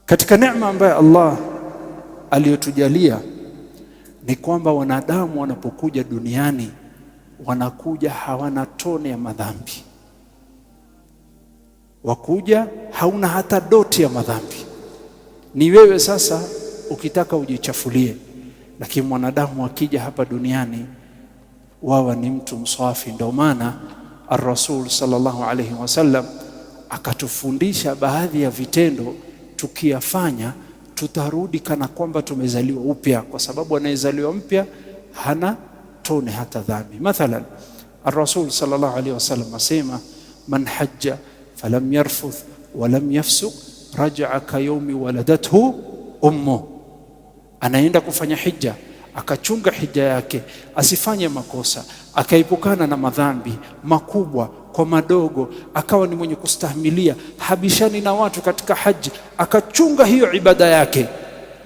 Katika neema ambayo Allah aliyotujalia ni kwamba wanadamu wanapokuja duniani wanakuja hawana tone ya madhambi. Wakuja hauna hata doti ya madhambi. Ni wewe sasa ukitaka ujichafulie, lakini mwanadamu akija hapa duniani wawa ni mtu msafi. Ndio maana Ar-Rasul sallallahu alayhi wasallam akatufundisha baadhi ya vitendo tukiyafanya tutarudi kana kwamba tumezaliwa upya, kwa sababu anayezaliwa mpya hana tone hata dhambi. Mathalan, Ar-Rasul sallallahu alayhi wasallam asema, man hajja falam yarfuth walam yafsuq raja'a kayawmi waladathu ummu. Anaenda kufanya hija, akachunga hija yake, asifanye makosa, akaipukana na madhambi makubwa kwa madogo, akawa ni mwenye kustahimilia, habishani na watu katika haji, akachunga hiyo ibada yake,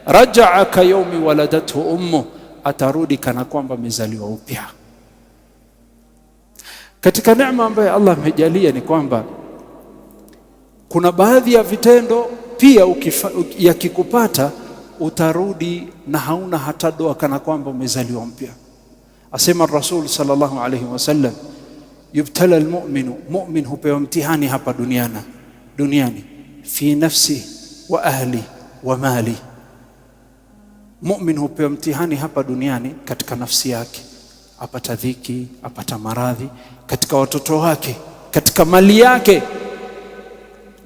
raja'a kayawmi waladathu ummu, atarudi kana kwamba amezaliwa upya. Katika neema ambayo Allah amejalia ni kwamba kuna baadhi ya vitendo pia yakikupata utarudi na hauna hata doa kana kwamba umezaliwa mpya. Asema Rasul sallallahu alayhi wasallam, yubtala almu'minu, mu'min hupewa mtihani hapa duniani fi nafsi wa ahli wa mali. Mu'min hupewa mtihani hapa duniani katika nafsi yake, apata dhiki, apata maradhi, katika watoto wake, katika mali yake.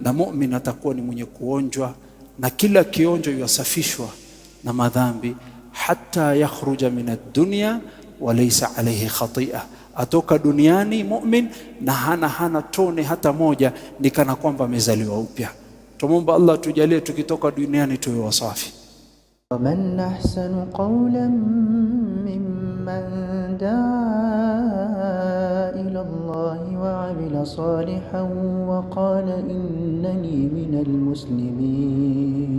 Na mu'min atakuwa ni mwenye kuonjwa, na kila kionjo yasafishwa na madhambi, hata yakhruja min ad-dunya wa laysa alayhi khati'a. Atoka duniani mu'min na hana tone hata moja, ni kana kwamba amezaliwa upya. Tumomba Allah tujalie tukitoka duniani tuwe wasafi. ومن أحسن قولا ممن دعا إلى الله وعمل صالحا وقال إنني من المسلمين.